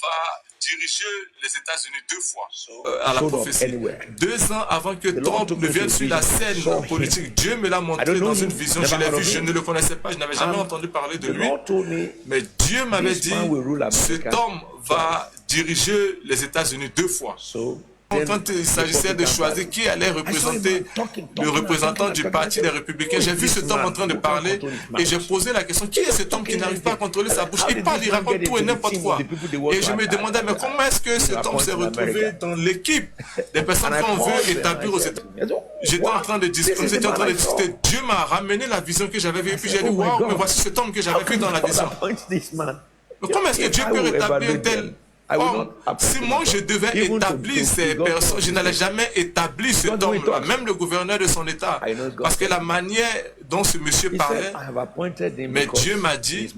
va diriger les États-Unis 2 fois à la prophétie. 2 ans avant que Trump ne vienne sur la scène politique, Dieu me l'a montré dans une vision. Je l'ai vu, je ne le connaissais pas, je n'avais jamais entendu parler de lui. Mais Dieu m'avait dit, cet homme va diriger les États-Unis 2 fois. Quand il s'agissait de choisir qui allait représenter le représentant du parti des Républicains, j'ai vu cet homme en train de parler et j'ai posé la question, qui est cet homme qui n'arrive pas à contrôler sa bouche? Il parle, il raconte tout et n'importe quoi. Et je me demandais, mais comment est-ce que cet homme s'est retrouvé dans l'équipe des personnes qu'on veut établir aux États-Unis? J'étais en train de discuter, Dieu m'a ramené la vision que j'avais vue et puis j'ai dit, waouh, mais voici cet homme que j'avais vu dans la vision. Mais comment est-ce que Dieu peut rétablir un tel... si moi je devais établir ces personnes, je n'allais jamais établir cet homme-là, même le gouverneur de son État, parce que la manière dont ce monsieur parlait, mais Dieu m'a dit,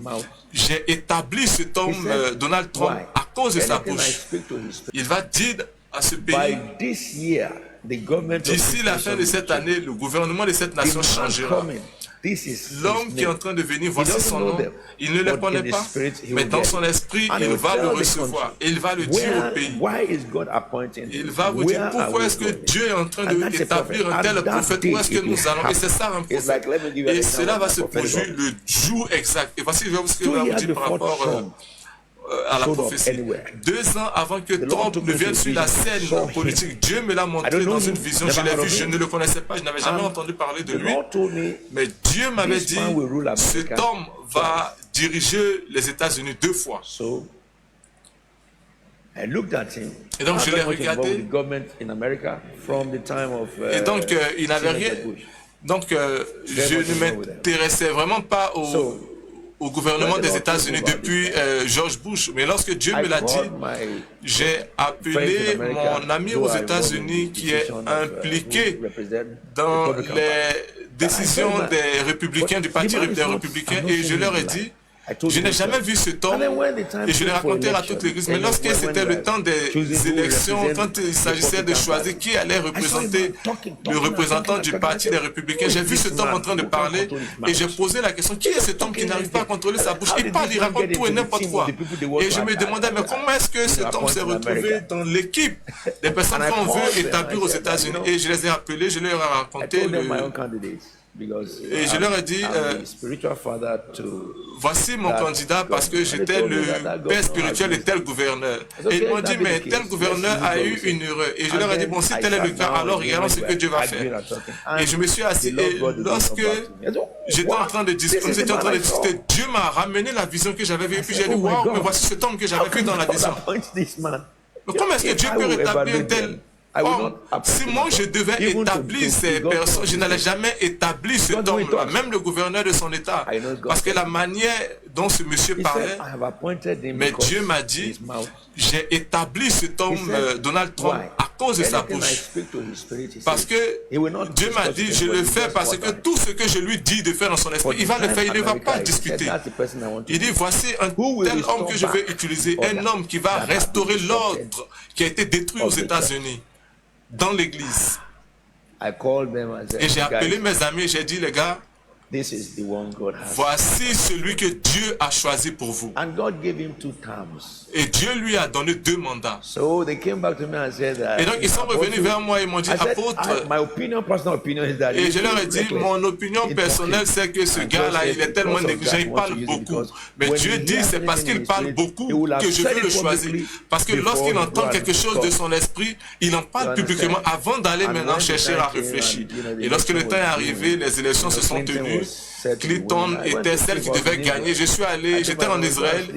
j'ai établi cet homme, Donald Trump, à cause de sa bouche. Il va dire à ce pays, d'ici la fin de cette année, le gouvernement de cette nation changera. L'homme qui est en train de venir, voici son nom. Il ne le connaît pas, mais dans son esprit, il va le recevoir. Et il va le dire au pays. Il va vous dire pourquoi est-ce que Dieu est en train d'établir un tel prophète, où est-ce que nous allons. Et c'est ça un prophète. Et cela va se produire le jour exact. Et voici ce que je vais vous dire par rapport à la prophétie. 2 ans avant que Trump ne vienne sur la scène politique, Dieu me l'a montré dans une vision. Je l'ai vu, je ne le connaissais pas, je n'avais jamais entendu parler de lui. Mais Dieu m'avait dit, cet homme va diriger les États-Unis 2 fois. Et donc je l'ai regardé. Et donc il n'avait rien. Donc je ne m'intéressais vraiment pas au gouvernement des États-Unis depuis George Bush. Mais lorsque Dieu me l'a dit, j'ai appelé mon ami aux États-Unis qui est impliqué dans les décisions des républicains, du parti des républicains, et je leur ai dit, je n'ai jamais vu cet homme et je l'ai raconté à toute l'église. Mais lorsque c'était le temps des élections, quand il s'agissait de choisir qui allait représenter le représentant du parti des Républicains, j'ai vu cet homme en train de parler et j'ai posé la question, qui est cet homme qui n'arrive pas à contrôler sa bouche? Il parle, il raconte tout et n'importe quoi. Et je me demandais, mais comment est-ce que cet homme s'est retrouvé dans l'équipe des personnes qu'on veut établir aux États-Unis? Et je les ai appelés, je leur ai raconté et je leur ai dit, voici mon candidat parce que j'étais le père spirituel de tel gouverneur. Et ils m'ont dit, mais tel gouverneur a eu une erreur. Et je leur ai dit, bon, si tel est le cas, alors regardons ce que Dieu va faire. Et je me suis assis et lorsque j'étais en train de discuter, Dieu m'a ramené la vision que j'avais vue. Et puis j'ai dit, waouh, mais voici cet homme que j'avais vu dans la vision. Mais comment est-ce que Dieu peut rétablir un tel... si moi je devais établir ces personnes, je n'allais jamais établir cet homme-là, même le gouverneur de son État, parce que la manière dont ce monsieur parlait, mais Dieu m'a dit, j'ai établi cet homme, Donald Trump, à cause de sa bouche. Parce que Dieu m'a dit, je le fais parce que tout ce que je lui dis de faire dans son esprit, il va le faire, il ne va pas discuter. Il dit, voici un tel homme que je vais utiliser, un homme qui va restaurer l'ordre qui a été détruit aux États-Unis. Dans l'église. Et j'ai appelé mes amis, j'ai dit, les gars, voici celui que Dieu a choisi pour vous. Et Dieu lui a donné 2 mandats. Et donc ils sont revenus vers moi et m'ont dit, apôtre, et je leur ai dit, mon opinion personnelle c'est que ce gars-là, il est tellement négligent, il parle beaucoup. Mais Dieu dit, c'est parce qu'il parle beaucoup que je veux le choisir. Parce que lorsqu'il entend quelque chose de son esprit, il en parle publiquement avant d'aller maintenant chercher à réfléchir. Et lorsque le temps est arrivé, les élections se sont tenues. Clinton était celle qui devait gagner. Je suis allé, j'étais en Israël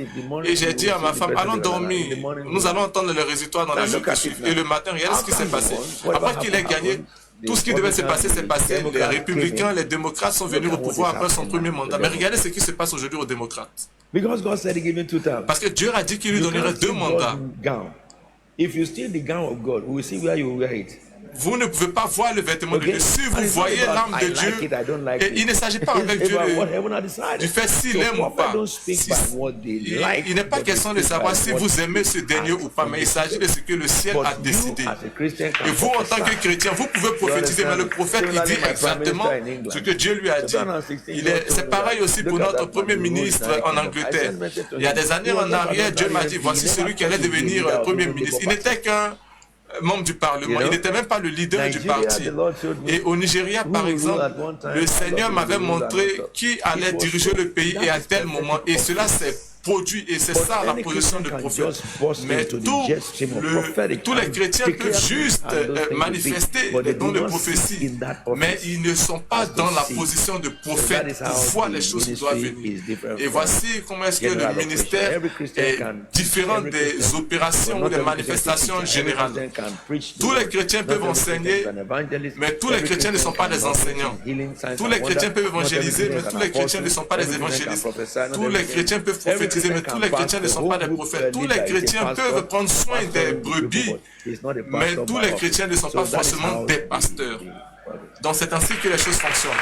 et j'ai dit à ma femme, allons dormir. Nous allons entendre les résultats dans les jours qui suivent. Et le matin, regardez ce qui s'est passé. Après qu'il ait gagné, tout ce qui devait se passer s'est passé. Les républicains, les démocrates sont venus au pouvoir après son premier mandat. Mais regardez ce qui se passe aujourd'hui aux démocrates. Parce que Dieu a dit qu'il lui donnerait 2 mandats. vous ne pouvez pas voir le vêtement de Dieu. Si vous voyez l'âme de Dieu, et il ne s'agit pas avec Dieu du fait s'il aime ou pas. Il n'est pas question de savoir si vous aimez ce dernier ou pas, mais il s'agit de ce que le ciel a décidé. Et vous, en tant que chrétien, vous pouvez prophétiser, mais le prophète, il dit exactement ce que Dieu lui a dit. C'est pareil aussi pour notre premier ministre en Angleterre. Il y a des années en arrière, Dieu m'a dit, voici celui qui allait devenir premier ministre. Il n'était qu'un membre du Parlement. Il n'était même pas le leader du parti. Et au Nigeria, par exemple, le Seigneur m'avait montré qui allait diriger le pays et à tel moment. Et cela s'est produit. Et c'est ça la position de prophète. Mais tous les chrétiens peuvent juste manifester les dons de prophétie. Mais ils ne sont pas dans la position de prophète pour voir les choses qui doivent venir. Et voici comment est-ce que le ministère est différent des opérations ou des manifestations générales. Tous les chrétiens peuvent enseigner, mais tous les chrétiens ne sont pas des enseignants. Tous les chrétiens peuvent évangéliser, mais tous les chrétiens ne sont pas des évangélistes. Tous les chrétiens peuvent prophétiser, mais tous les chrétiens ne sont pas des prophètes. Tous les chrétiens peuvent prendre soin des brebis, mais tous les chrétiens ne sont pas forcément des pasteurs. Donc c'est ainsi que les choses fonctionnent.